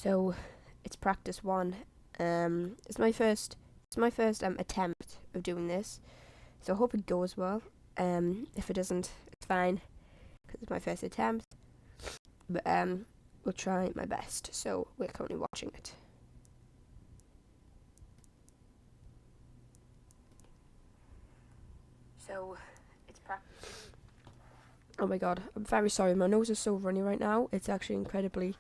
So it's practice one. It's my first attempt of doing this. So I hope it goes well. If it doesn't, it's fine because it's my first attempt. But we'll try my best. So we're currently watching it. So it's practice. Oh my god, I'm very sorry. My nose is so runny right now. It's actually incredibly.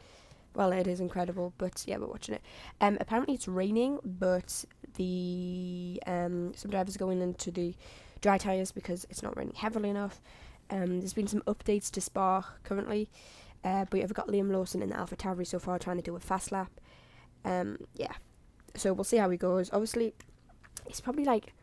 Well, it is incredible, but yeah, we're watching it. Apparently it's raining, but the some drivers are going into the dry tyres because it's not raining heavily enough. There's been some updates to Spa currently, but yeah, we've got Liam Lawson in the AlphaTauri so far trying to do a fast lap. Yeah, so we'll see how he goes. Obviously, it's probably like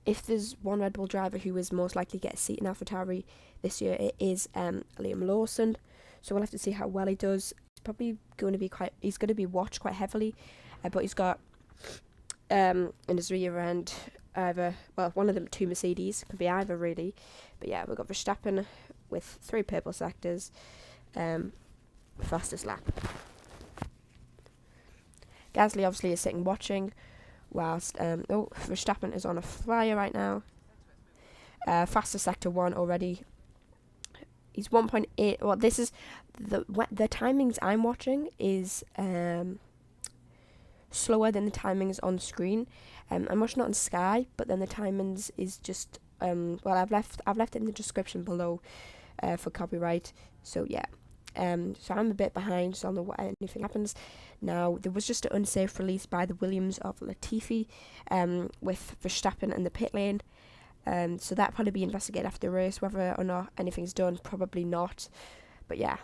if there's one Red Bull driver who is most likely to get a seat in AlphaTauri this year, it is Liam Lawson. So we'll have to see how well he does. He's going to be watched quite heavily, but he's got in his rear end one of them two Mercedes, could be either really, but yeah, we've got Verstappen with 3 purple sectors, fastest lap. Gasly obviously is sitting watching, whilst Verstappen is on a flyer right now. Fastest sector 1 already. He's 1.8. Well, this is the timings I'm watching is slower than the timings on screen. I'm watching it on Sky, but then the timings is just I've left it in the description below for copyright. So yeah. So I'm a bit behind, so I don't know what anything happens. Now there was just an unsafe release by the Williams of Latifi, with Verstappen in the pit lane. So that'll probably be investigated after the race, whether or not anything's done, probably not. But yeah.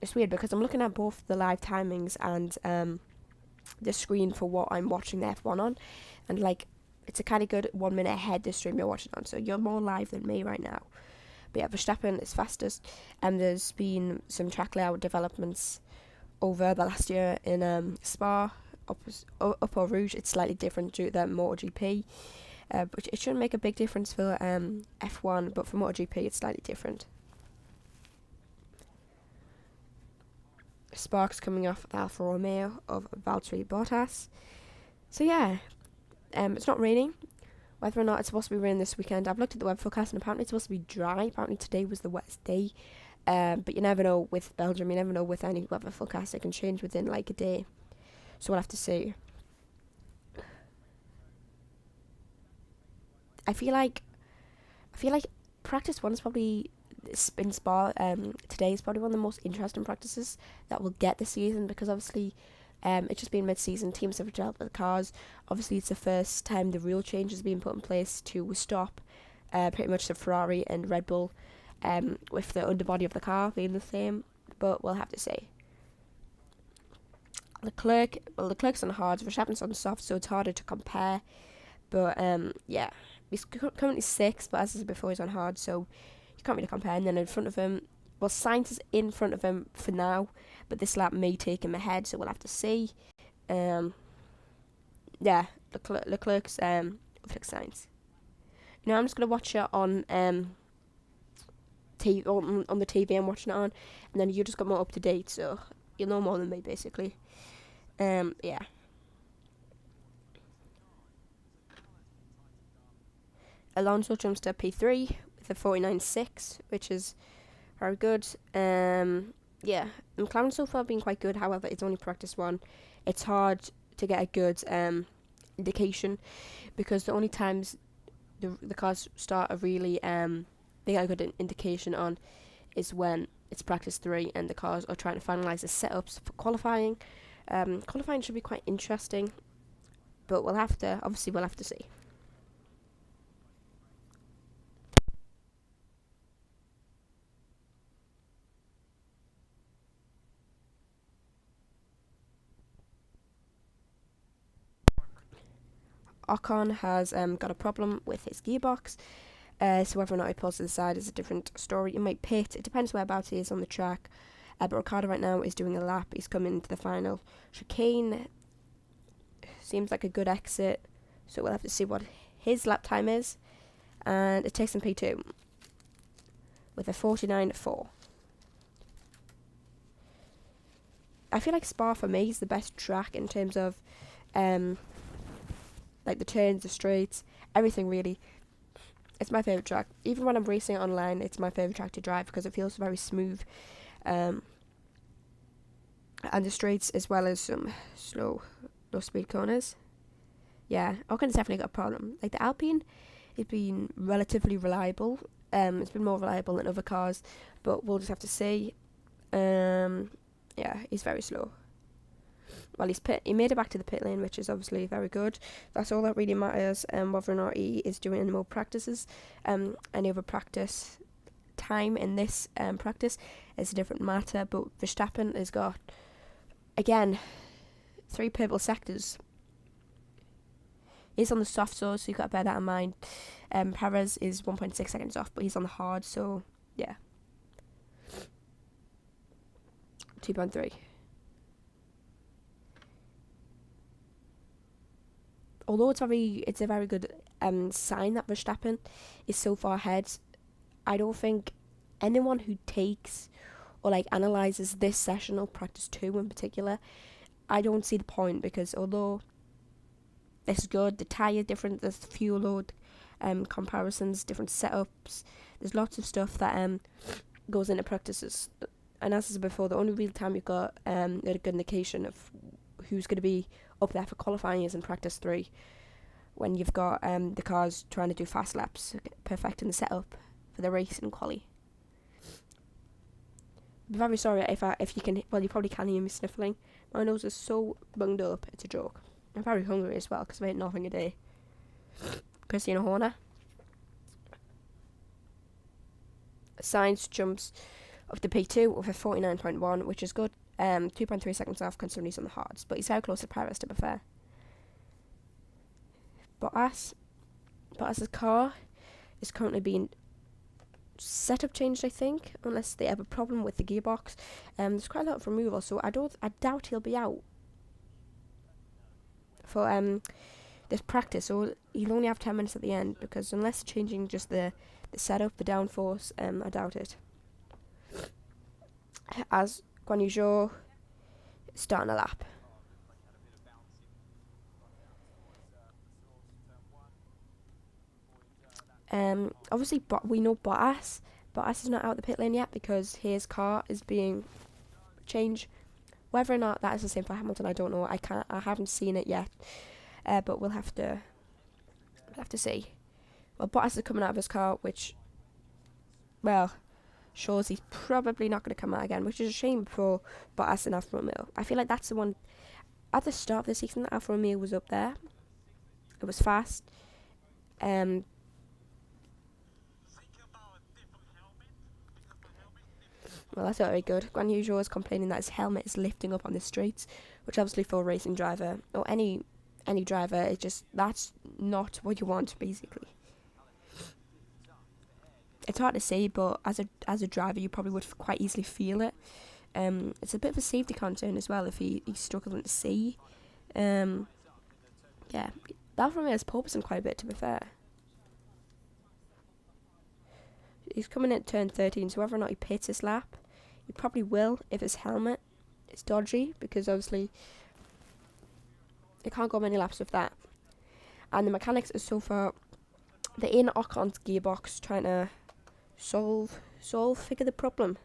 It's weird because I'm looking at both the live timings and the screen for what I'm watching the F1 on. And like, it's a kind of good 1 minute ahead the stream you're watching on. So you're more live than me right now. But yeah, Verstappen is fastest. And there's been some track layout developments over the last year in Spa. Up or Rouge, it's slightly different due to the MotoGP, but it shouldn't make a big difference for F1, but for MotoGP it's slightly different. Sparks coming off the Alfa Romeo of Valtteri Bottas. So yeah, it's not raining. Whether or not it's supposed to be raining this weekend, I've looked at the web forecast and apparently it's supposed to be dry. Apparently today was the wettest day, but you never know with Belgium. You never know with any weather forecast; it can change within like a day. So we'll have to see. I feel like practice 1 is probably spin Spa. Today is probably one of the most interesting practices that we'll get this season because obviously, it's just been mid-season. Teams have developed the cars. Obviously, it's the first time the real change has been put in place to stop pretty much the Ferrari and Red Bull, with the underbody of the car being the same. But we'll have to see. Leclerc's on hard, Verstappen's on soft, so it's harder to compare. But yeah, he's currently 6th, but as I said before, he's on hard, so you can't really compare. And then in front of him, well, Sainz is in front of him for now, but this lap may take him ahead, so we'll have to see. Yeah, Leclerc's Sainz. Now I'm just gonna watch it on TV on the TV I'm watching it on, and then you just got more up to date, so you'll know more than me basically. Yeah. Alonso jumps to P3 with a 49.6, which is very good. Yeah, McLaren so far been quite good. However, it's only practice 1. It's hard to get a good indication because the only times the cars start a really they get a good indication on is when it's practice 3 and the cars are trying to finalise the setups for qualifying. Qualifying should be quite interesting, but we'll have to see. Ocon has got a problem with his gearbox, so whether or not he pulls to the side is a different story. He might pit, it depends whereabouts he is on the track. But Ricciardo right now is doing a lap. He's coming into the final chicane. Seems like a good exit, so we'll have to see what his lap time is. And it takes him P2 with a 49.4. I feel like Spa for me is the best track in terms of like the turns, the straights, everything really. It's my favourite track. Even when I'm racing online, it's my favourite track to drive because it feels very smooth. And the straights as well as some low speed corners. Yeah, Ocon's definitely got a problem. Like the Alpine, it's been relatively reliable. It's been more reliable than other cars, but we'll just have to see. Yeah, he's very slow. Well, he made it back to the pit lane, which is obviously very good. That's all that really matters. Whether or not he is doing any more practices, any other practice time in this practice is a different matter. But Verstappen has got, again, 3 purple sectors. He's on the soft so you've got to bear that in mind. Perez is 1.6 seconds off, but he's on the hard, so yeah. 2.3. Although it's a very good sign that Verstappen is so far ahead, I don't think anyone who takes or like analyzes this session or practice 2 in particular, I don't see the point, because although this is good, the tyre different, there's fuel load comparisons, different setups, there's lots of stuff that goes into practices. And as I said before, the only real time you've got a good indication of who's going to be up there for qualifying is in practice 3, when you've got the cars trying to do fast laps, perfecting the setup for the race in quali. I'm very sorry if you can, well, you probably can hear me sniffling. My nose is so bunged up, it's a joke. I'm very hungry as well because I've ate nothing a day. Christina Horner. Sainz jumps up to P2 with a 49.1, which is good. 2.3 seconds off considering he's on the hards, but he's very close to Perez, to be fair. Bottas's car is currently being setup changed, I think, unless they have a problem with the gearbox. There's quite a lot of removal, so I doubt he'll be out for this practice, so he'll only have 10 minutes at the end, because unless changing just the setup, the downforce, I doubt it. As Guan Yu Zhou starting a lap. Obviously, we know Bottas is not out the pit lane yet because his car is being changed. Whether or not that is the same for Hamilton, I don't know. I haven't seen it yet, but we'll have to see. Well, Bottas is coming out of his car, which, well, shows he's probably not going to come out again, which is a shame for Bottas and Alfa Romeo. I feel like that's the one at the start of the season that Alfa Romeo was up there. It was fast. Well, that's not very good. Guan Yu Zhou is complaining that his helmet is lifting up on the straights, which obviously for a racing driver, or any driver, it's just, that's not what you want, basically. It's hard to say, but as a driver, you probably would quite easily feel it. It's a bit of a safety concern as well if he's struggling to see. Yeah, Alfa Romeo is porpoising quite a bit, to be fair. He's coming in at turn 13, so whether or not he pits his lap, he probably will if his helmet is dodgy, because obviously it can't go many laps with that. And the mechanics are so far, they're in Ocon's gearbox trying to figure the problem.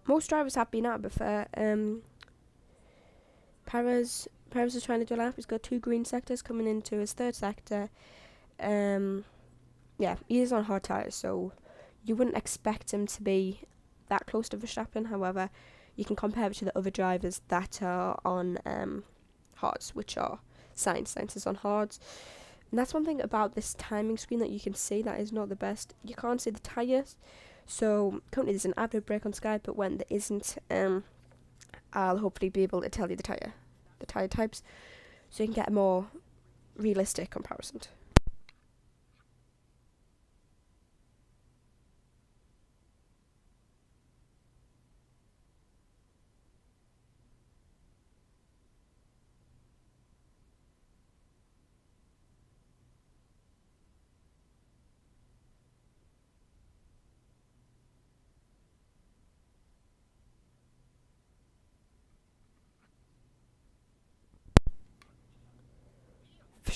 Most drivers have been out, but fair. Perez is trying to do a lap. He's got 2 green sectors coming into his 3rd sector. Yeah, he is on hard tyres, so you wouldn't expect him to be that close to Verstappen. However, you can compare it to the other drivers that are on hards, which are Sainz. Sainz is on hards. And that's one thing about this timing screen that you can see that is not the best. You can't see the tyres. So currently there's an average brake on Sky, but when there isn't, I'll hopefully be able to tell you the tyre types, so you can get a more realistic comparison.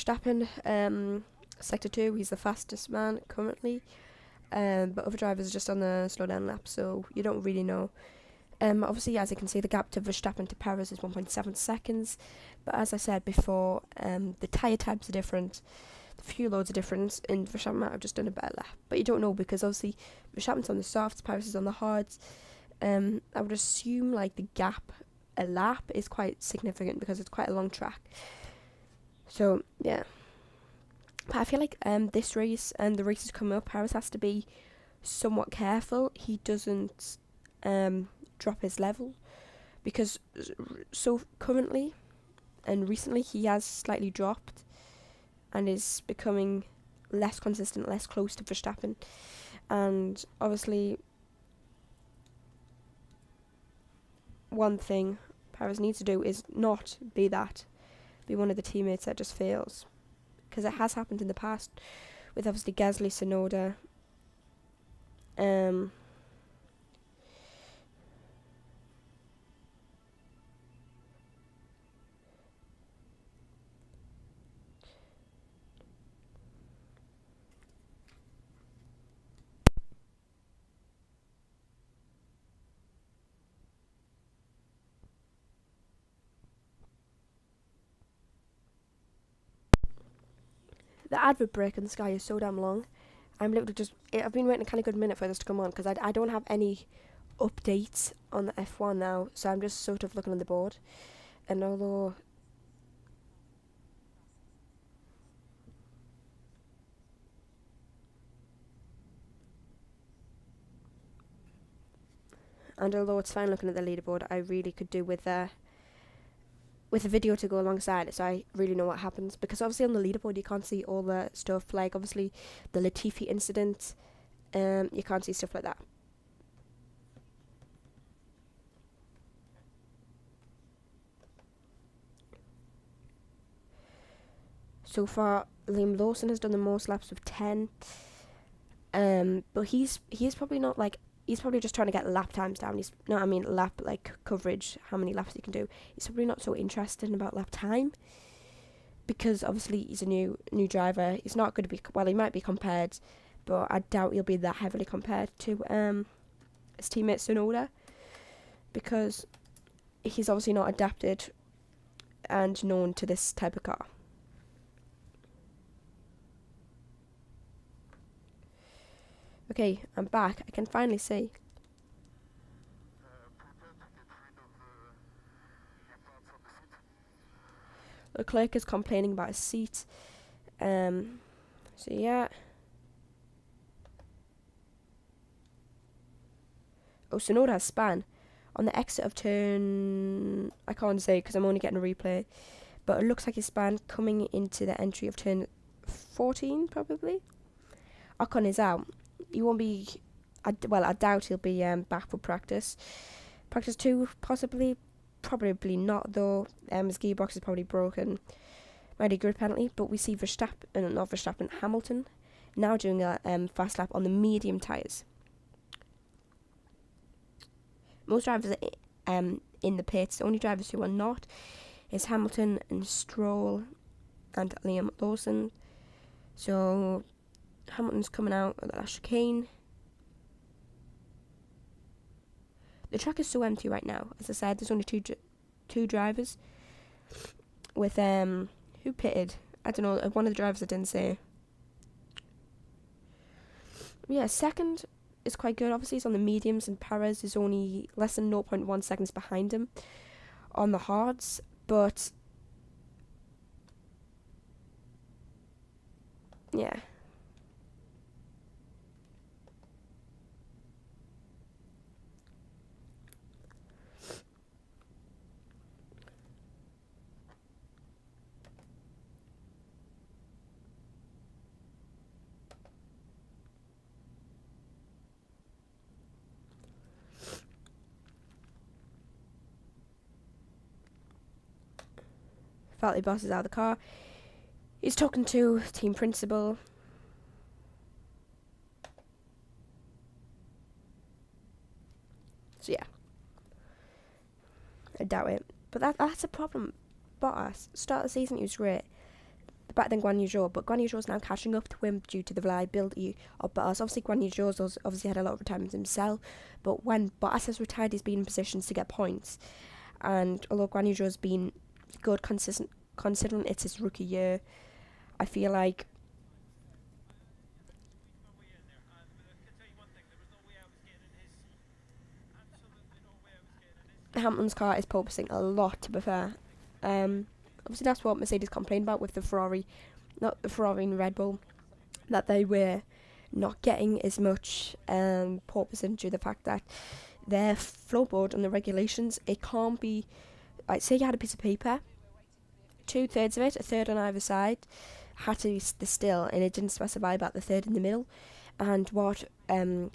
Verstappen, sector 2, he's the fastest man currently. But other drivers are just on the slow down lap, so you don't really know. Obviously, as you can see, the gap to Verstappen to Perez is 1.7 seconds. But as I said before, the tyre types are different, the fuel loads are different, and Verstappen might have just done a better lap. But you don't know because obviously Verstappen's on the softs, Perez is on the hards. I would assume like the gap a lap is quite significant because it's quite a long track. So yeah. But I feel like this race and the races coming up, Perez has to be somewhat careful. He doesn't drop his level because so currently and recently he has slightly dropped and is becoming less consistent, less close to Verstappen. And obviously one thing Perez needs to do is not be one of the teammates that just fails. Because it has happened in the past with obviously Gasly, Tsunoda. The advert break in the sky is so damn long. I'm literally I've been waiting a kind of good minute for this to come on because I don't have any updates on the F1 now, so I'm just sort of looking on the board. And although it's fine looking at the leaderboard, I really could do with a video to go alongside it, so I really know what happens. Because obviously on the leaderboard you can't see all the stuff, like obviously the Latifi incident. You can't see stuff like that. So far, Liam Lawson has done the most laps with 10. But he's probably not like, he's probably just trying to get lap times down. Lap like coverage, how many laps he can do. He's probably not so interested about lap time because obviously he's a new driver. He's not going to be, well, he might be compared, but I doubt he'll be that heavily compared to his teammate Tsunoda because he's obviously not adapted and known to this type of car. Okay, I'm back. I can finally see. Leclerc is complaining about his seat. So yeah. Oh, Tsunoda has span. On the exit of turn... I can't say because I'm only getting a replay. But it looks like his span coming into the entry of turn 14, probably. Ocon is out. He won't be... I doubt he'll be back for practice. Practice 2, possibly. Probably not, though. His gearbox is probably broken. Might be a grid penalty. But we see Hamilton now doing a fast lap on the medium tyres. Most drivers are in the pits. The only drivers who are not is Hamilton and Stroll and Liam Lawson. So Hamilton's coming out of the last chicane. The track is so empty right now. As I said, there's only two drivers. With who pitted? I don't know. One of the drivers I didn't say. Yeah, second is quite good. Obviously, he's on the mediums, and Perez is only less than 0.1 seconds behind him on the hards. But yeah. Valtteri Boss is out of the car. He's talking to team principal. So yeah, I doubt it. But that's a problem. Bottas, start of the season he was great. better than Guan Yu Zhou, but Guan Yu Zhou's now catching up to him due to the reliability of Bottas. Obviously, Guan Yu Zhou's obviously had a lot of retirements himself, but when Bottas has retired, he's been in positions to get points. And although Guan Yu Zhou's been good, consistent, considering it's his rookie year, I feel like Hamilton's car is porpoising a lot, to be fair. Obviously, that's what Mercedes complained about with the Ferrari, not the Ferrari and Red Bull, that they were not getting as much porpoising due to the fact that their floorboard and the regulations, it can't be, like, say you had a piece of paper, 2/3 of it, a third on either side, had to be still, and it didn't specify about the third in the middle. And what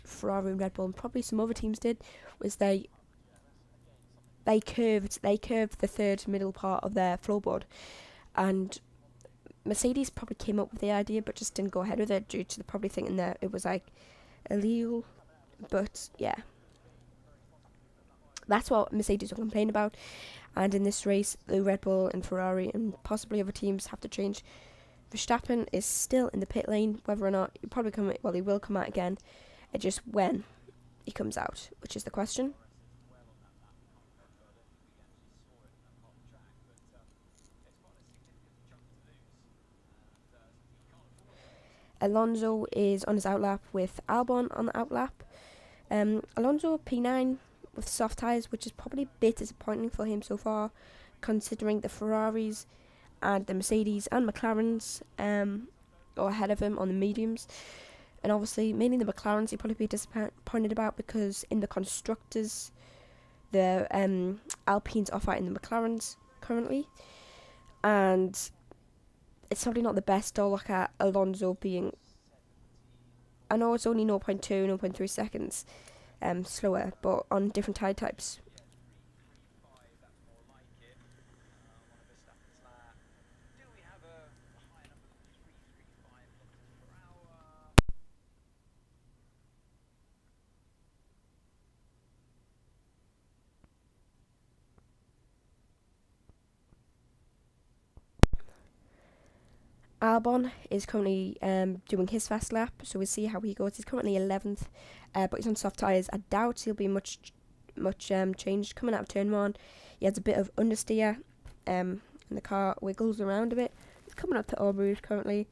Ferrari and Red Bull and probably some other teams did was they curved the third middle part of their floorboard, and Mercedes probably came up with the idea but just didn't go ahead with it due to the probably thinking that it was like illegal. But yeah, that's what Mercedes will complain about. And in this race, the Red Bull and Ferrari and possibly other teams have to change. Verstappen is still in the pit lane. Whether or not he he will come out again. It's just when he comes out, which is the question. Alonso is on his outlap with Albon on the outlap. Alonso P9 with soft tyres, which is probably a bit disappointing for him so far, considering the Ferraris and the Mercedes and McLarens are ahead of him on the mediums. And obviously, mainly the McLarens he'll probably be disappointed about, because in the constructors, the Alpines are fighting the McLarens currently. And it's probably not the best to look at Alonso being, I know it's only 0.2, 0.3 seconds slower, but on different tyre types. Albon is currently doing his fast lap, so we'll see how he goes. He's currently 11th, but he's on soft tyres. I doubt he'll be much changed coming out of turn 1. He has a bit of understeer, and the car wiggles around a bit. He's coming up to Eau Rouge currently,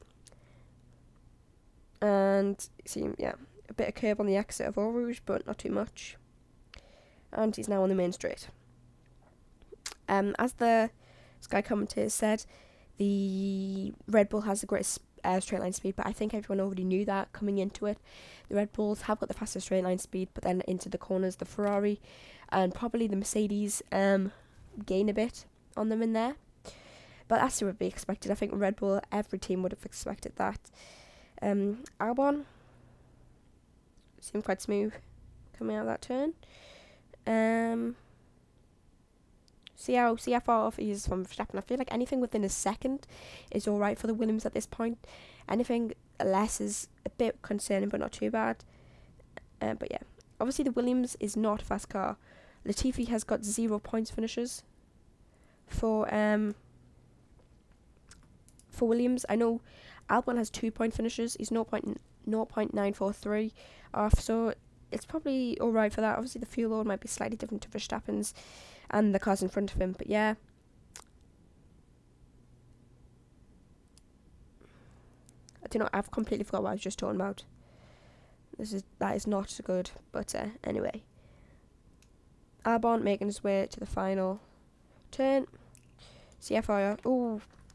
and see, a bit of curb on the exit of Eau Rouge, but not too much. And he's now on the main straight. As the Sky commentator said, the Red Bull has the greatest straight line speed, but I think everyone already knew that coming into it. The Red Bulls have got the fastest straight line speed, but then into the corners, the Ferrari and probably the Mercedes gain a bit on them in there. But that's to be expected. I think Red Bull, every team would have expected that. Albon seemed quite smooth coming out of that turn. See how far off he is from Verstappen. I feel like anything within a second is alright for the Williams at this point. Anything less is a bit concerning, but not too bad. But yeah, obviously the Williams is not a fast car. Latifi has got 0 points finishes for Williams. I know Albon has 2 point finishes. He's 0.943 off, so it's probably alright for that. Obviously the fuel load might be slightly different to Verstappen's and the cars in front of him, but yeah. I don't know, I've completely forgot what I was just talking about. That is not good, but anyway. Albon making his way to the final turn. CFR,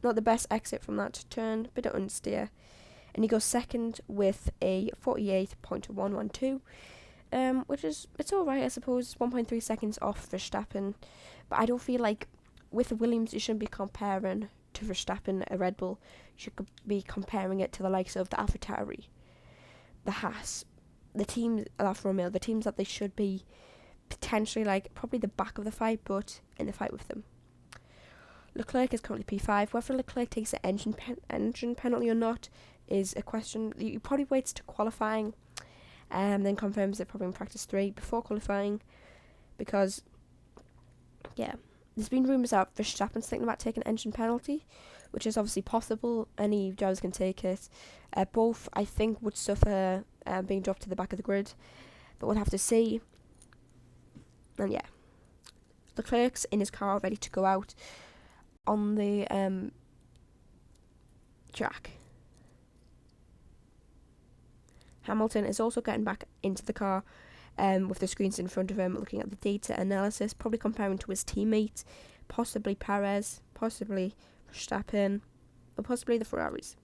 not the best exit from that turn, bit of understeer. And he goes second with a 48.112. Which is, it's alright, I suppose. 1.3 seconds off Verstappen. But I don't feel like with the Williams, you shouldn't be comparing to Verstappen a Red Bull. You should be comparing it to the likes of the AlphaTauri, the Haas, the teams, Alfa Romeo, the teams that they should be potentially like probably the back of the fight, but in the fight with them. Leclerc is currently P5. Whether Leclerc takes the engine penalty or not is a question. He probably waits to qualifying. Then confirms it probably in practice 3 before qualifying, because there's been rumours that Verstappen's thinking about taking an engine penalty, which is obviously possible. Any drivers can take it. Both, I think, would suffer being dropped to the back of the grid, but we'll have to see. And yeah, Leclerc's in his car ready to go out on the track. Hamilton is also getting back into the car with the screens in front of him, looking at the data analysis, probably comparing to his teammate, possibly Perez, possibly Verstappen, or possibly the Ferraris.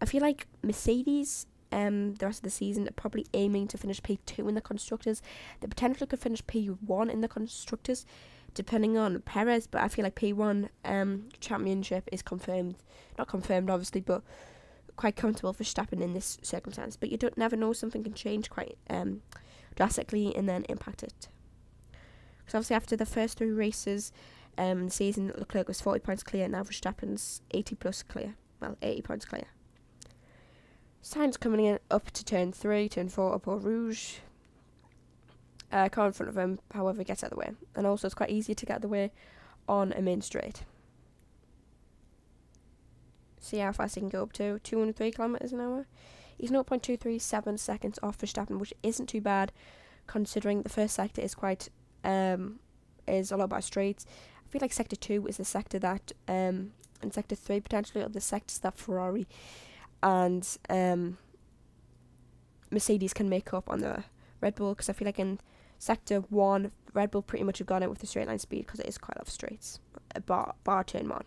I feel like Mercedes, the rest of the season, are probably aiming to finish P2 in the Constructors. They potentially could finish P1 in the Constructors, depending on Perez, but I feel like P1 championship is confirmed. Not confirmed, obviously, but quite comfortable for Verstappen in this circumstance. But you don't never know, something can change quite drastically and then impact it. Because obviously after the first 3 races the season, Leclerc was 40 points clear, now Verstappen's 80 plus clear. Well, 80 points clear. Sainz coming in up to turn 3, turn 4 up Eau Rouge. Car in front of him, however, gets out of the way. And also it's quite easy to get out of the way on a main straight. See how fast he can go up to 203 kilometers an hour. He's 0.237 seconds off Verstappen, which isn't too bad, considering the first sector is quite is a lot about straights. I feel like sector 2 is the sector that and sector 3 potentially are the sectors that Ferrari and Mercedes can make up on the Red Bull, because I feel like in sector 1 Red Bull pretty much have gone out with the straight line speed because it is quite a lot of straights, bar turn 1.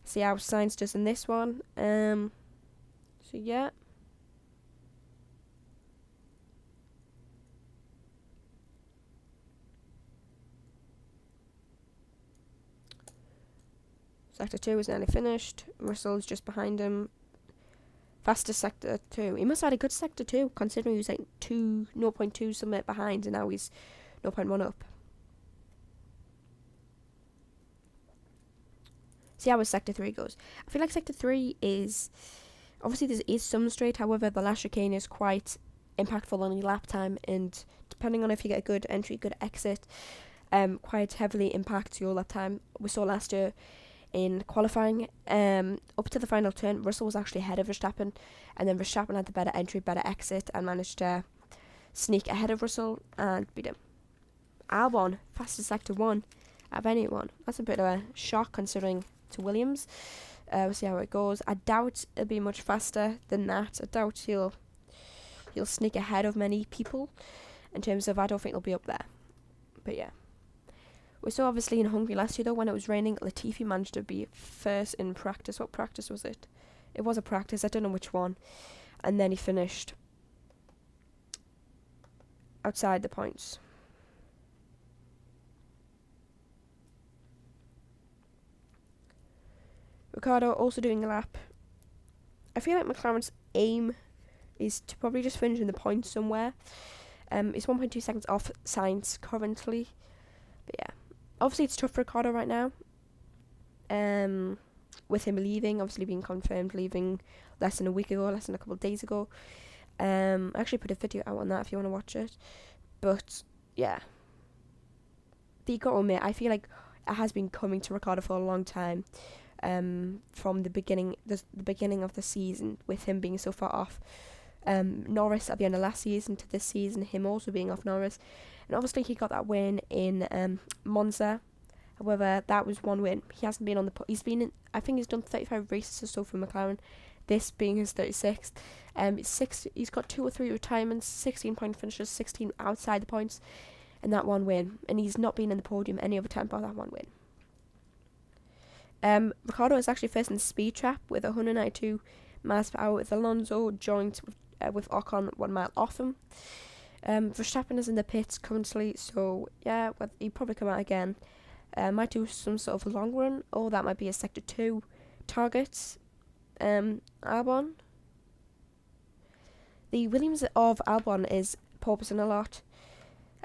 See how Sainz does in this one. So yeah. Sector 2 is nearly finished. Russell's just behind him. Fastest sector 2. He must have had a good sector 2, considering he was like 0.2 something behind, and now he's 0.1 up. See how his sector 3 goes. I feel like sector 3 is... Obviously, there is some straight, however, the last chicane is quite impactful on your lap time, and depending on if you get a good entry, good exit, quite heavily impacts your lap time. We saw last year in qualifying, up to the final turn, Russell was actually ahead of Verstappen, and then Verstappen had the better entry, better exit, and managed to sneak ahead of Russell and beat him. Albon, fastest sector 1 out of anyone. That's a bit of a shock considering to Williams. We'll see how it goes. I doubt it'll be much faster than that. I doubt he'll sneak ahead of many people. In terms of, I don't think he'll be up there. But yeah. We saw obviously in Hungary last year though, when it was raining, Latifi managed to be first in practice. What practice was it? It was a practice, I don't know which one. And then he finished outside the points. Ricciardo also doing a lap. I feel like McLaren's aim is to probably just finish in the points somewhere. It's 1.2 seconds off Sainz currently. But yeah. Obviously it's tough for Ricciardo right now. With him leaving, obviously being confirmed, leaving less than a week ago, less than a couple of days ago. I actually put a video out on that if you want to watch it. But yeah. But you got to admit, I feel like it has been coming to Ricciardo for a long time. From the beginning of the season, with him being so far off Norris at the end of last season to this season, him also being off Norris, and obviously he got that win in Monza. However, that was one win. He hasn't been on the he's been in, I think he's done 35 races or so for McLaren, this being his 36th. He's got 2 or 3 retirements, 16 point finishes, 16 outside the points, and that one win, and he's not been in the podium any other time but that one win. Ricciardo is actually first in the speed trap with 192 miles per hour, with Alonso joint with Ocon 1 mile off him. Verstappen is in the pits currently, so yeah, he'll probably come out again. Might do some sort of long run, or that might be a sector 2 target. Albon. The Williams of Albon is porpoising a lot.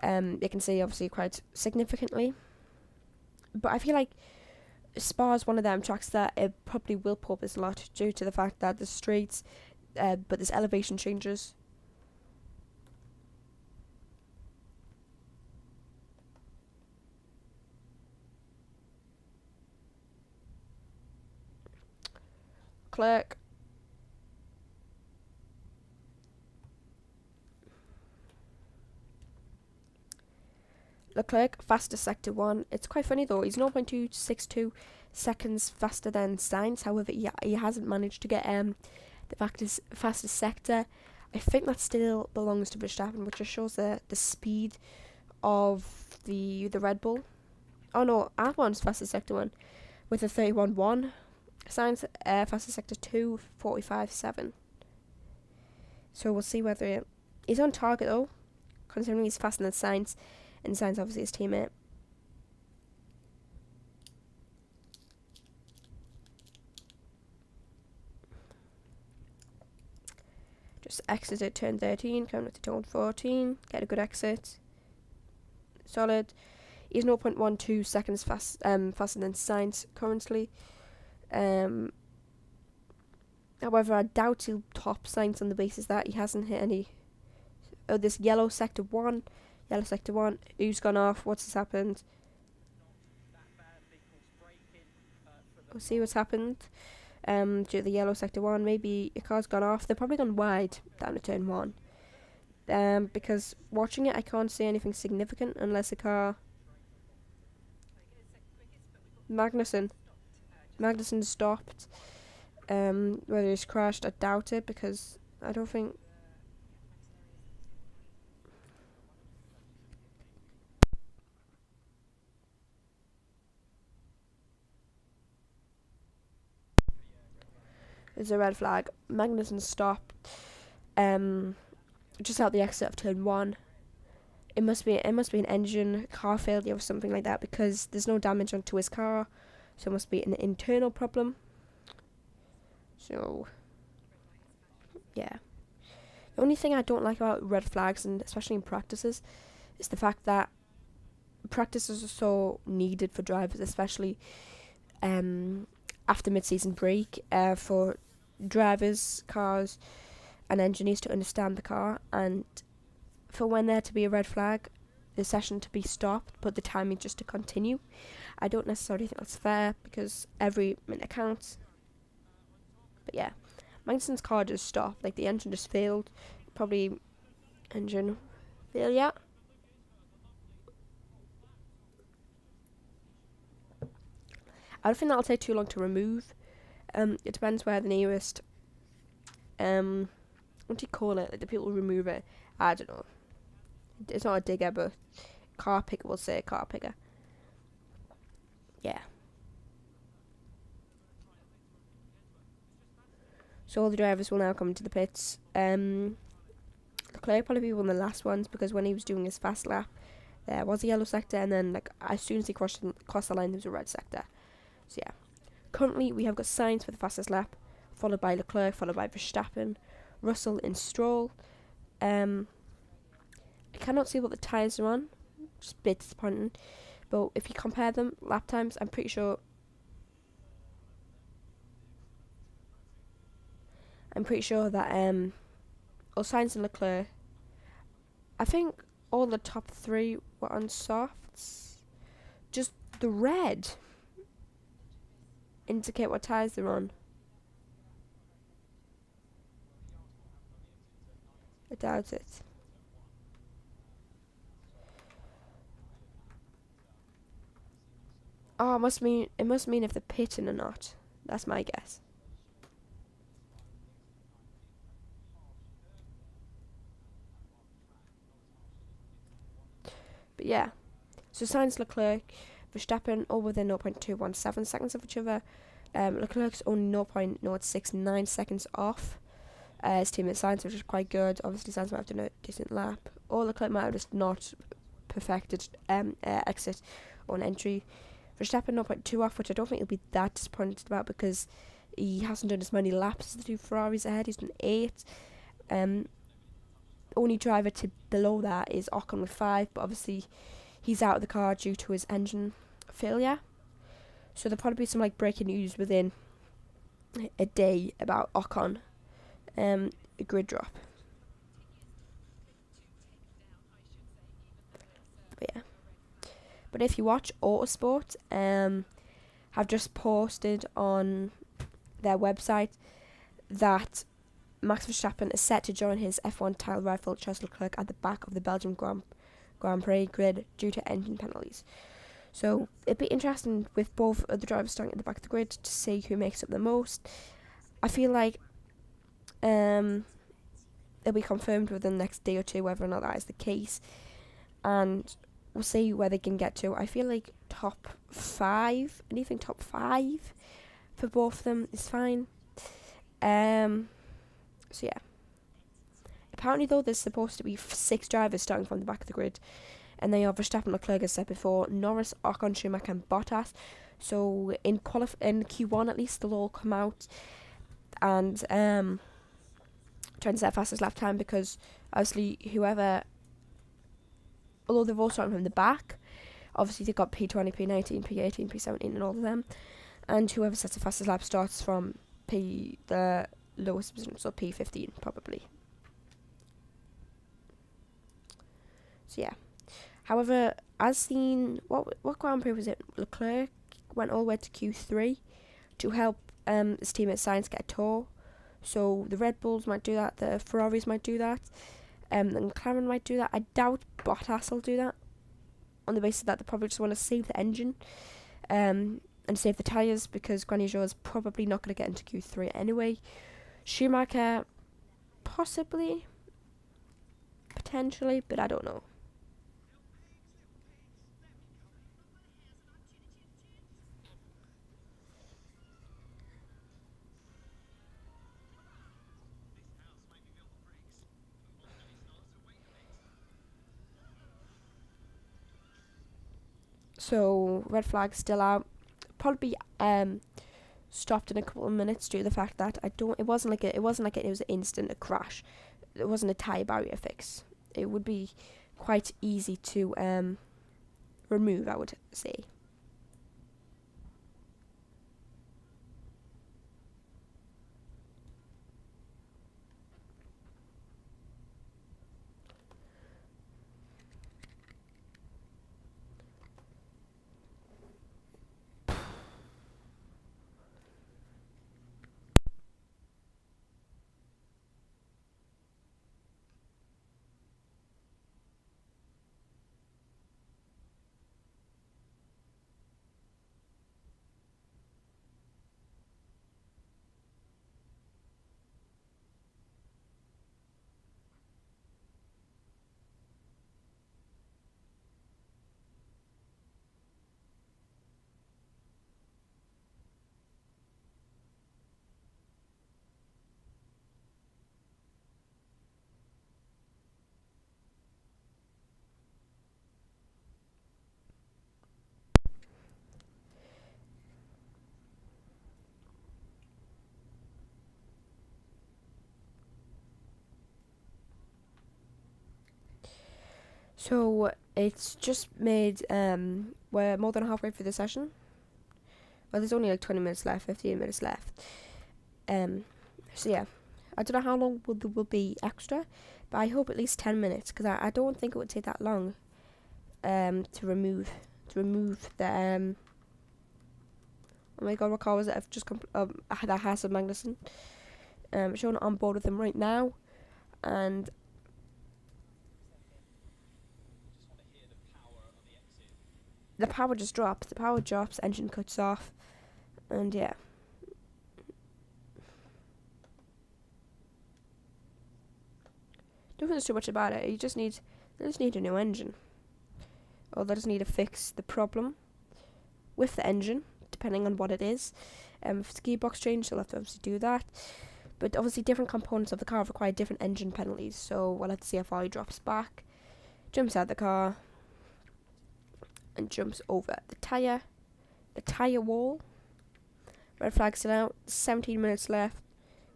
You can see obviously quite significantly, but I feel like Spa is one of them tracks that it probably will porpoise a lot due to the fact that the straights, but there's elevation changes. Leclerc. Leclerc, fastest sector 1. It's quite funny though, he's 0.262 seconds faster than Sainz. However, he hasn't managed to get the fastest sector. I think that still belongs to Verstappen, which just shows the speed of the Red Bull. Oh no, Albon's fastest sector 1 with a 31.1. Sainz fastest sector 2, 45.7. So we'll see whether he's on target though, considering he's faster than Sainz. And Sainz obviously his teammate. Just exited turn 13, coming to turn 14. Get a good exit. Solid. He's 0.12 seconds faster than Sainz currently. However, I doubt he'll top Sainz on the basis that he hasn't hit any. Oh, this yellow sector 1. Yellow sector 1. Who's gone off? What's happened? We'll see what's happened. Due to the yellow sector 1, maybe a car's gone off. They've probably gone wide down to turn 1. Because watching it, I can't see anything significant unless a car. Magnussen stopped. Whether he's crashed, I doubt it, because I don't think. There's a red flag. Magnussen stopped. Just out the exit of turn 1. It must be an engine car failure or something like that, because there's no damage onto his car, so it must be an internal problem. So yeah, the only thing I don't like about red flags, and especially in practices, is the fact that practices are so needed for drivers, especially after mid-season break, for drivers, cars and engineers to understand the car, and for when there to be a red flag, the session to be stopped, but the timing just to continue. I don't necessarily think that's fair, because every minute counts. But yeah, Magnussen's car just stopped, like the engine just failed. Probably engine failure. I don't think that'll take too long to remove. It depends where the nearest what do you call it? Like the people who remove it. I don't know. It's not a digger, but car picker. We'll say car picker. Yeah. So all the drivers will now come to the pits. Leclerc probably be one of the last ones, because when he was doing his fast lap, there was a yellow sector, and then like as soon as he crossed the line, there was a red sector. So yeah. Currently, we have got Sainz for the fastest lap, followed by Leclerc, followed by Verstappen, Russell and Stroll. I cannot see what the tyres are on, just a bit disappointing. But if you compare them, lap times, I'm pretty sure that Sainz and Leclerc, I think all the top 3 were on softs. Just the red indicate what tyres they're on. I doubt it. Oh, it must mean if they're pitting or not. That's my guess. But yeah, so Sainz, Leclerc, Verstappen all within 0.217 seconds of each other. Leclerc's only 0.069 seconds off his teammate Sainz, which is quite good. Obviously, Sainz might have done a decent lap, or Leclerc might have just not perfected exit on entry. Verstappen 0.2 off, which I don't think he'll be that disappointed about, because he hasn't done as many laps as the 2 Ferraris ahead. He's done 8. Only driver to below that is Ocon with 5, but obviously he's out of the car due to his engine failure. So there'll probably be some like breaking news within a day about Ocon, a grid drop. But yeah. But if you watch Autosport, have just posted on their website that Max Verstappen is set to join his F1 title rival Charles Leclerc at the back of the Belgium Grand Prix grid due to engine penalties. So it'd be interesting with both of the drivers starting at the back of the grid to see who makes up the most. I feel like it'll be confirmed within the next day or two whether or not that is the case, and we'll see where they can get to. I feel like top 5, anything top 5 for both of them is fine. So yeah. Apparently though, there's supposed to be 6 drivers starting from the back of the grid, and they are Verstappen, Leclerc, as said before, Norris, Ocon, Schumacher, and Bottas. So in Q1 at least, they'll all come out and try and set fastest lap time, because obviously although they've all started from the back, obviously they've got P20, P19, P18, P17 and all of them, and whoever sets the fastest lap starts from the lowest position, so P15 probably. So yeah. However, as seen, what Grand Prix was it? Leclerc went all the way to Q3 to help his teammate Sainz get a tour. So the Red Bulls might do that, the Ferraris might do that, the McLaren might do that. I doubt Bottas will do that, on the basis that they probably just want to save the engine and save the tyres, because Guanyu is probably not going to get into Q3 anyway. Schumacher, possibly, potentially, but I don't know. So red flag still out. Probably stopped in a couple of minutes due to the fact that it wasn't like it was instant a crash. It wasn't a tyre barrier fix. It would be quite easy to remove, I would say. So it's just made we're more than halfway through the session. Well, there's only like 20 minutes left, 15 minutes left. So yeah, I don't know how long will be extra, but I hope at least 10 minutes, because I don't think it would take that long to remove the oh my god, what car was it? I've just that Haas of Magnussen. Showing it on board with them right now, and the power just drops. The power drops, engine cuts off, and yeah. Don't think there's too much about it. They just need a new engine, or they just need to fix the problem with the engine, depending on what it is. If it's a gearbox change, they'll have to obviously do that. But obviously, different components of the car require different engine penalties. So we'll have to see how he drops back, jumps out the car, and jumps over the tyre wall. Red flag still out. 17 minutes left.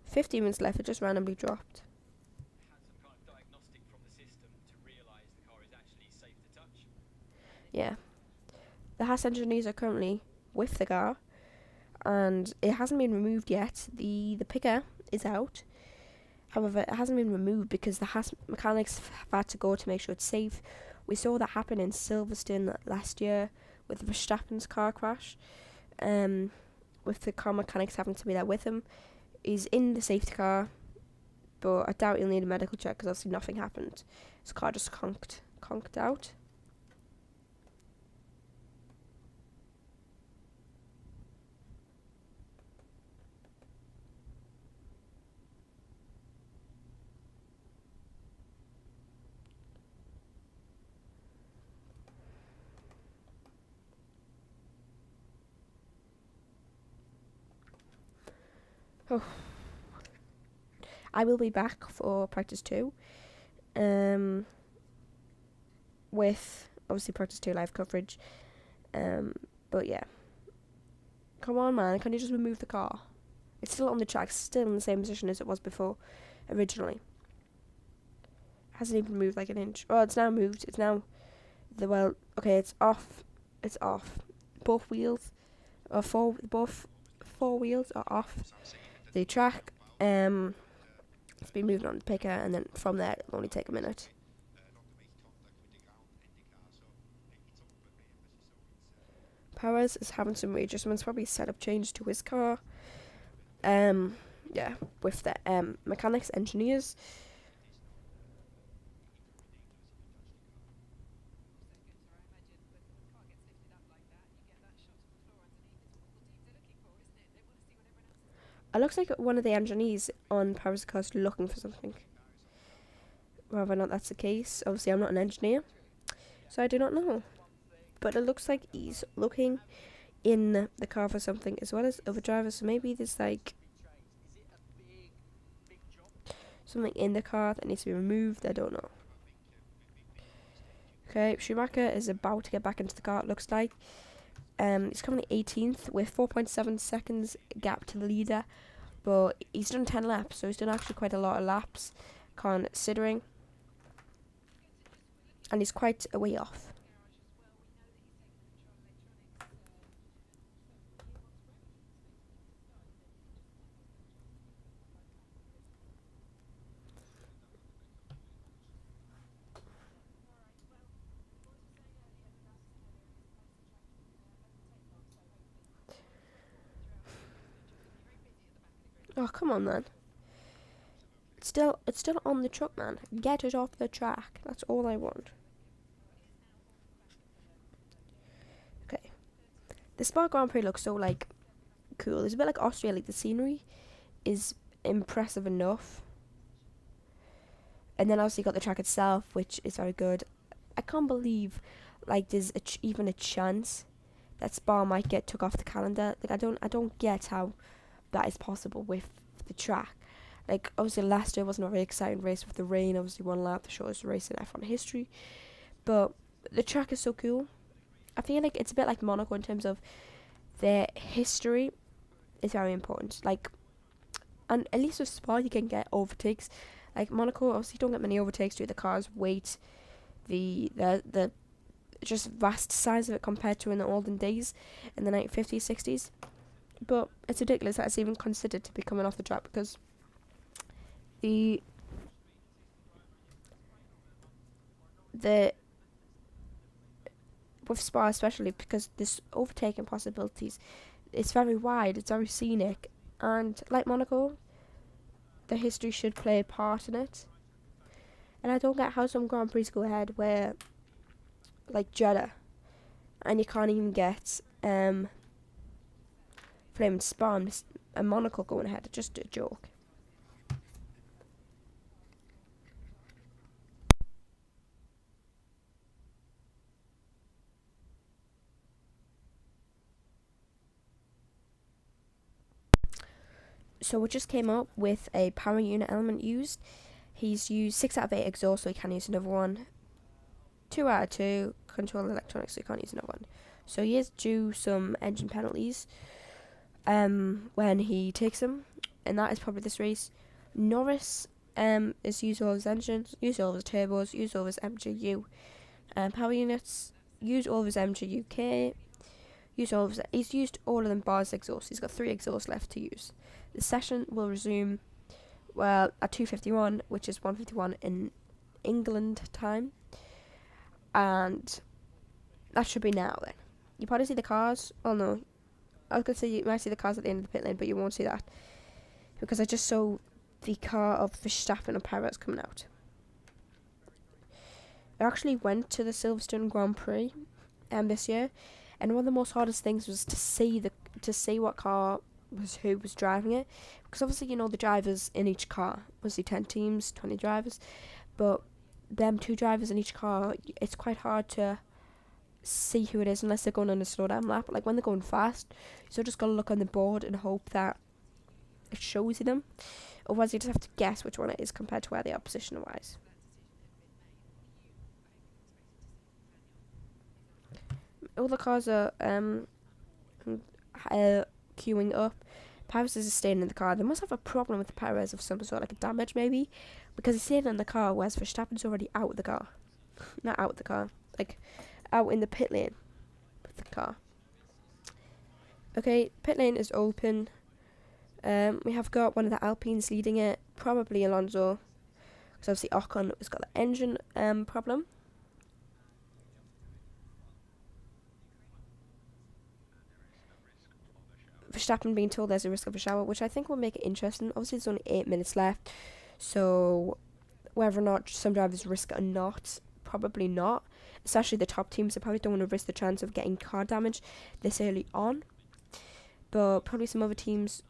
15 minutes left. It just randomly dropped. Yeah. The Haas engineers are currently with the car, and it hasn't been removed yet. The picker is out. However, it hasn't been removed because the Haas mechanics have had to go to make sure it's safe. We saw that happen in Silverstone last year with Verstappen's car crash, with with the car mechanics having to be there with him. He's in the safety car, but I doubt he'll need a medical check because obviously nothing happened. His car just conked out. Oh. I will be back for practice 2. With obviously practice 2 live coverage. But yeah. Come on, man. Can you just remove the car? It's still on the track, still in the same position as it was before, originally. It hasn't even moved like an inch. Oh, it's now moved. It's now okay, it's off. It's off. Both wheels are both 4 wheels are off the track. It's been moved on the picker, and then from there it'll only take a minute. Powers is having some readjustments, probably setup change to his car. Yeah, with the mechanics, engineers. It looks like one of the engineers on Powers' car is looking for something. Whether or not that's the case, obviously I'm not an engineer, so I do not know. But it looks like he's looking in the car for something as well as other drivers, so maybe there's like something in the car that needs to be removed, I don't know. Okay, Schumacher is about to get back into the car, it looks like. He's currently 18th with 4.7 seconds gap to the leader, but he's done 10 laps, so he's done actually quite a lot of laps, considering. And he's quite a way off. Oh, come on, man. It's still on the truck, man. Get it off the track. That's all I want. Okay. The Spa Grand Prix looks so, like, cool. It's a bit like Austria. Like, the scenery is impressive enough. And then also you got the track itself, which is very good. I can't believe, like, there's even a chance that Spa might get took off the calendar. Like, I don't get how that is possible with the track. Like, obviously last year wasn't a very exciting race with the rain, obviously one lap, the shortest race in F1 history, but the track is so cool. I feel like it's a bit like Monaco in terms of their history is very important. Like, and at least with Spa you can get overtakes. Like Monaco, obviously you don't get many overtakes due to the car's weight, the just vast size of it compared to in the olden days in the 1950s, 60s. But it's ridiculous that it's even considered to be coming off the track because the with Spa especially, because there's overtaking possibilities. It's very wide, it's very scenic, and like Monaco, the history should play a part in it. And I don't get how some Grand Prix go ahead where, like Jeddah, and you can't even get Flaming Spa and Monaco going ahead. It's just a joke. So it just came up with a power unit element used. He's used 6 out of 8 exhaust, so he can use another one. 2 out of 2 control electronics, so he can't use another one. So he is due some engine penalties when he takes them, and that is probably this race. Norris is used all of his engines, used all of his turbos, used all of his MGU power units, used all of his MGUK, he's used all of them bars exhaust. He's got 3 exhausts left to use. The session will resume, well, at 2:51, which is 1:51 in England time. And that should be now then. You probably see the cars. Oh no. I was going to say you might see the cars at the end of the pit lane, but you won't see that. Because I just saw the car of Verstappen and Perez coming out. I actually went to the Silverstone Grand Prix this year, and one of the most hardest things was to see what car who was driving it, because obviously you know the drivers in each car. Obviously 10 teams, 20 drivers, but them 2 drivers in each car, it's quite hard to see who it is unless they're going on a slow down lap. Like when they're going fast, so just gotta look on the board and hope that it shows you them. Otherwise, you just have to guess which one it is compared to where they are position wise. All the cars are queuing up. Perez is staying in the car. They must have a problem with the Perez of some sort, like a damage maybe, because he's staying in the car, whereas Verstappen's already out of the car. Not out of the car, like out in the pit lane with the car. Okay, pit lane is open. We have got one of the Alpines leading it, probably Alonso, because obviously Ocon has got the engine problem. Verstappen being told there's a risk of a shower, which I think will make it interesting. Obviously, there's only 8 minutes left, so whether or not some drivers risk it or not, probably not. Especially the top teams, they probably don't want to risk the chance of getting car damage this early on. But probably some other teams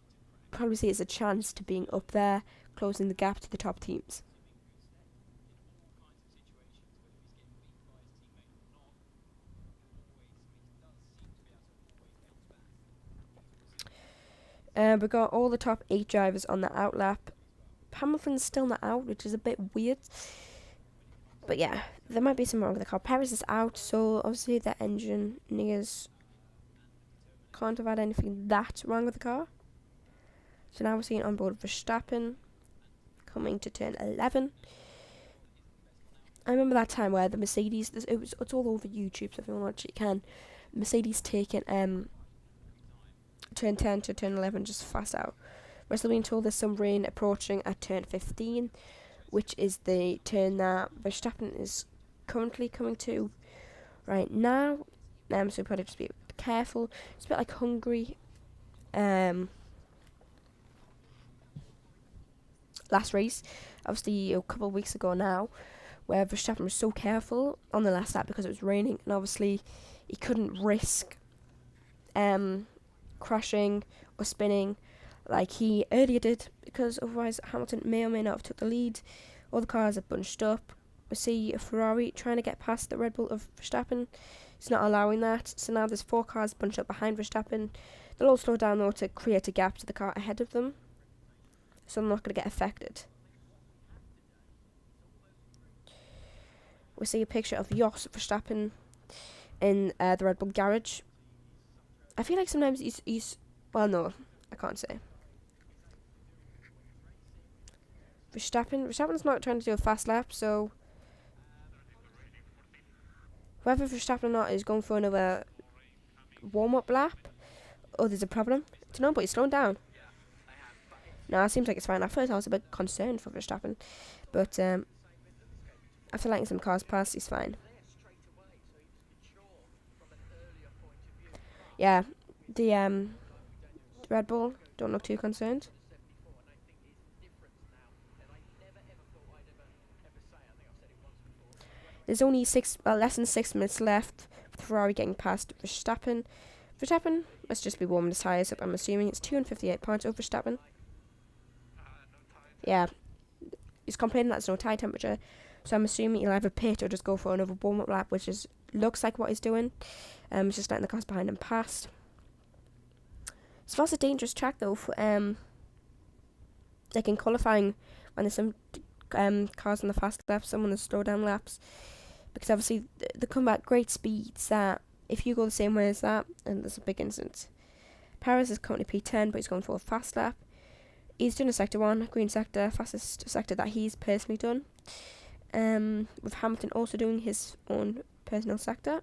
probably see it as a chance to being up there, closing the gap to the top teams. We've got all the top 8 drivers on the out lap. Hamilton's still not out, which is a bit weird. But yeah, there might be something wrong with the car. Perez is out, so obviously the engine niggas can't have had anything that wrong with the car. So now we're seeing on board Verstappen coming to turn 11. I remember that time where the Mercedes, it's all over YouTube, so if you want to watch it, you can. Mercedes taking turn 10 to turn 11 just fast out. We're still being told there's some rain approaching at turn 15, which is the turn that Verstappen is currently coming to right now. So probably just be careful. It's a bit like Hungary. Last race, obviously a couple of weeks ago now, where Verstappen was so careful on the last lap because it was raining, and obviously he couldn't risk crashing or spinning like he earlier did, because otherwise Hamilton may or may not have took the lead. All the cars are bunched up. We see a Ferrari trying to get past the Red Bull of Verstappen. It's not allowing that, so now there's 4 cars bunched up behind Verstappen. They'll all slow down though to create a gap to the car ahead of them, so I'm not going to get affected. We see a picture of Jos Verstappen in the Red Bull garage. I feel like sometimes he's well, no, I can't say. Verstappen's not trying to do a fast lap, so whether Verstappen or not is going for another warm-up lap, or there's a problem, I don't know, but he's slowing down. No, it seems like it's fine. At first I was a bit concerned for Verstappen, but after letting some cars pass, he's fine. Yeah, the Red Bull don't look too concerned. There's only less than 6 minutes left with Ferrari getting past Verstappen. Verstappen must just be warming his tyres up, I'm assuming. It's 258 points over Verstappen. Yeah, he's complaining that there's no tyre temperature, so I'm assuming he'll either pit or just go for another warm-up lap, which looks like what he's doing. He's just letting the cars behind him pass. It's a dangerous track though, for, like in qualifying, when there's some cars on the fast laps, some on the slow down laps, because obviously they come at great speeds that if you go the same way as that, and there's a big incident. Perez is currently P10, but he's going for a fast lap. He's doing a sector 1, green sector, fastest sector that he's personally done. With Hamilton also doing his own personal sector.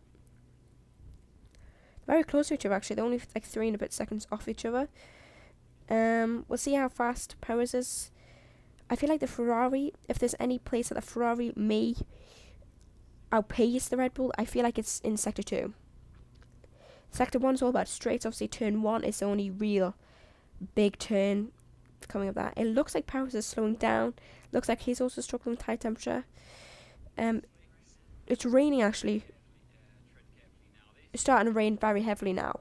Very close to each other actually, they're only like 3 and a bit seconds off each other. We'll see how fast Perez is. I feel like the Ferrari, if there's any place that the Ferrari may outpace the Red Bull, I feel like it's in sector 2. Sector 1 is all about straights. Obviously, turn 1 is the only real big turn coming up there. It looks like Paris is slowing down. Looks like he's also struggling with high temperature. It's raining actually. It's starting to rain very heavily now.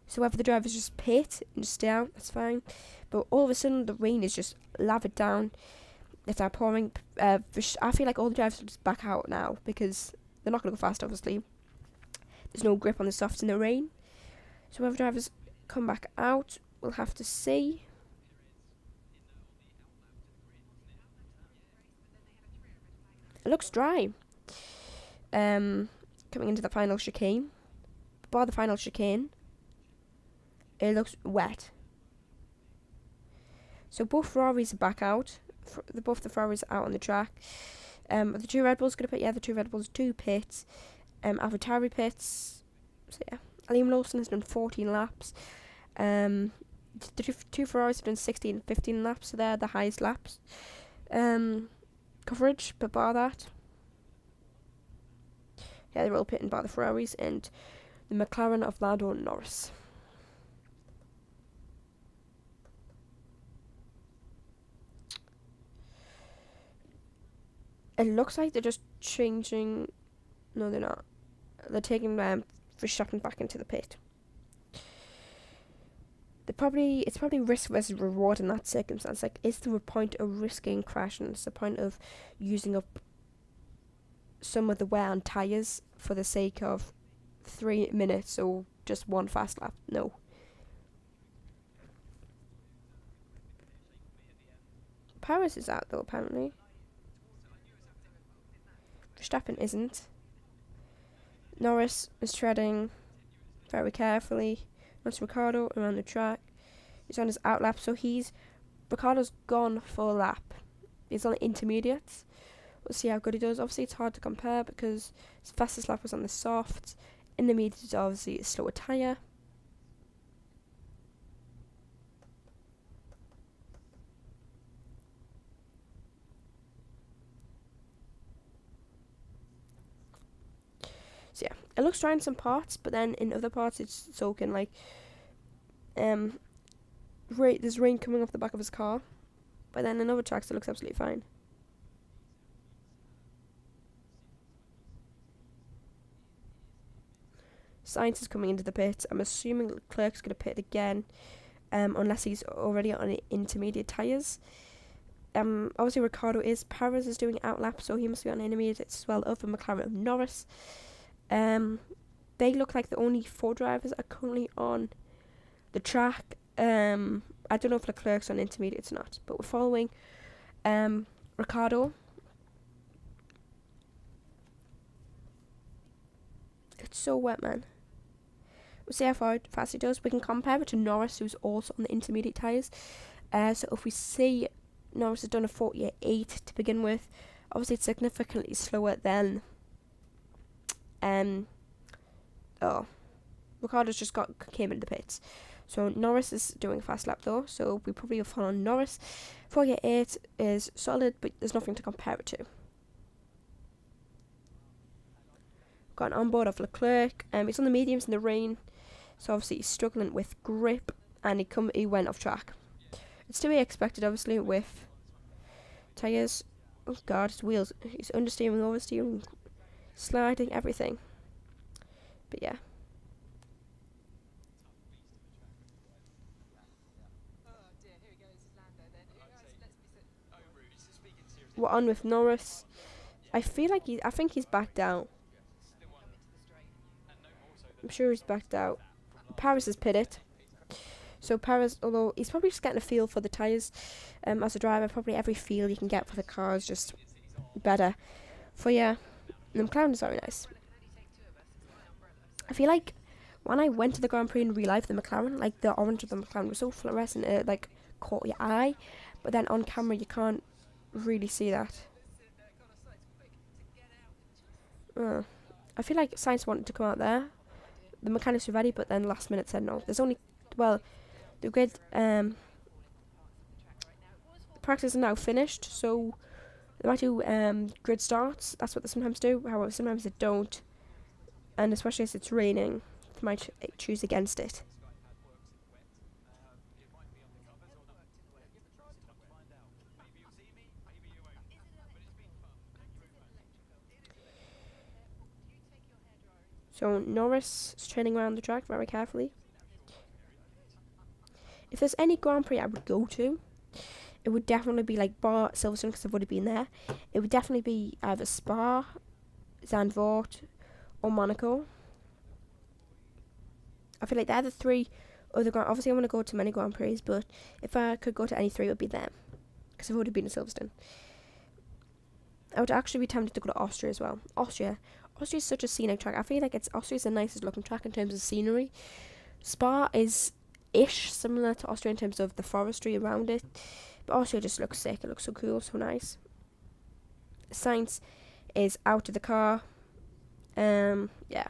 So whether the drivers just pit and just stay out, that's fine. But all of a sudden the rain is just lathered down. It's now pouring. I feel like all the drivers will just back out now because they're not going to go fast, obviously. There's no grip on the softs in the rain. So whether drivers come back out, we'll have to see. It looks dry. Coming into the final chicane. Bar the final chicane, it looks wet. So both Ferraris are back out. Both the Ferraris are out on the track. The two Red Bulls going to pit. Yeah, the two Red Bulls do pit. AlphaTauri pits. So yeah, Liam Lawson has done 14 laps. The two Ferraris have done 16 and 15 laps, so they're the highest laps coverage, but bar that. Yeah, they're all pitting bar the Ferraris and the McLaren of Lando Norris. It looks like they're just changing. No, they're not. They're taking Verstappen back into the pit. It's probably risk versus reward in that circumstance. Like, is there a point of risking crashing? It's the point of using up some of the wear on tyres for the sake of 3 minutes or just one fast lap? No. Paris is out though, apparently. Verstappen isn't. Norris is treading very carefully. That's Ricciardo around the track. He's on his out lap, so Ricciardo's gone for a lap. He's on intermediates. We'll see how good he does. Obviously, it's hard to compare because his fastest lap was on the softs. Intermediates, obviously, a slower tyre. So yeah, it looks dry in some parts, but then in other parts it's soaking. Like, there's rain coming off the back of his car, but then in other tracks it looks absolutely fine. Sainz is coming into the pit. I'm assuming Leclerc's going to pit again, unless he's already on intermediate tyres. Obviously Ricciardo is. Perez is doing out lap, so he must be on intermediate as well. Over McLaren of Norris. They look like the only 4 drivers are currently on the track. I don't know if Leclerc's on intermediates or not, but we're following Ricciardo. It's so wet, man. We'll see how fast he does. We can compare it to Norris, who's also on the intermediate tyres. So if we see Norris has done a 48 to begin with, obviously it's significantly slower than Ricciardo's just came into the pits. So Norris is doing a fast lap though, so we probably will follow Norris. 48 is solid, but there's nothing to compare it to. Got an onboard of Leclerc. He's on the mediums in the rain, so obviously he's struggling with grip, and he went off track. It's to be expected, obviously, with tyres. Oh god, his wheels. He's understeering, oversteering, sliding, everything. But yeah. We're on with Norris. I think he's backed out. I'm sure he's backed out. Paris has pitted. So Paris, although he's probably just getting a feel for the tyres as a driver, probably every feel you can get for the car is just better. For yeah, the McLaren is very nice. I feel like when I went to the Grand Prix in real life, the McLaren, like the orange of the McLaren was so fluorescent, it like caught your eye. But then on camera you can't really see that. I feel like Sainz wanted to come out there. The mechanics were ready, but then last minute said no. There's only, well, the grid, the practice is now finished, so they might do grid starts. That's what they sometimes do. However, sometimes they don't, and especially as it's raining, might choose against it. So Norris is training around the track very carefully. If there's any Grand Prix I would go to, it would definitely be like bar Silverstone, because I've already been there. It would definitely be either Spa, Zandvoort, or Monaco. I feel like they're the three other obviously I want to go to many Grand Prix, but if I could go to any three, it would be them, because I've already been to Silverstone. I would actually be tempted to go to Austria as well. Austria is such a scenic track. I feel like Austria's the nicest looking track in terms of scenery. Spa is ish similar to Austria in terms of the forestry around it, but Austria just looks sick. It looks so cool, so nice. Sainz is out of the car. Yeah.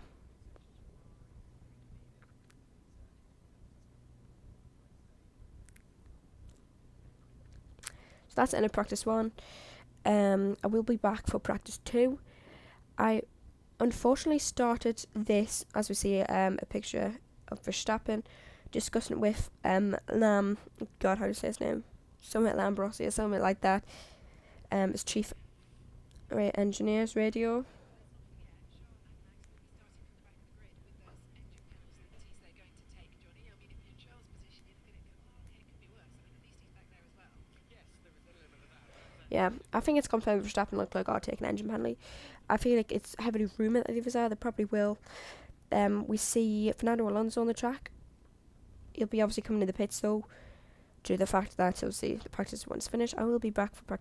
So that's the end of practice 1. I will be back for practice 2. I unfortunately started this, as we see a picture of Verstappen discussing it with Lam, God, how to say his name? Something Lambrossi or something like that. His chief engineer's radio. Yeah, I think it's confirmed Verstappen looked like taking engine penalty. I feel like it's heavily rumoured that he was there. They probably will. We see Fernando Alonso on the track. He'll be obviously coming to the pits though, due to the fact that obviously the practice one's finished. I will be back for practice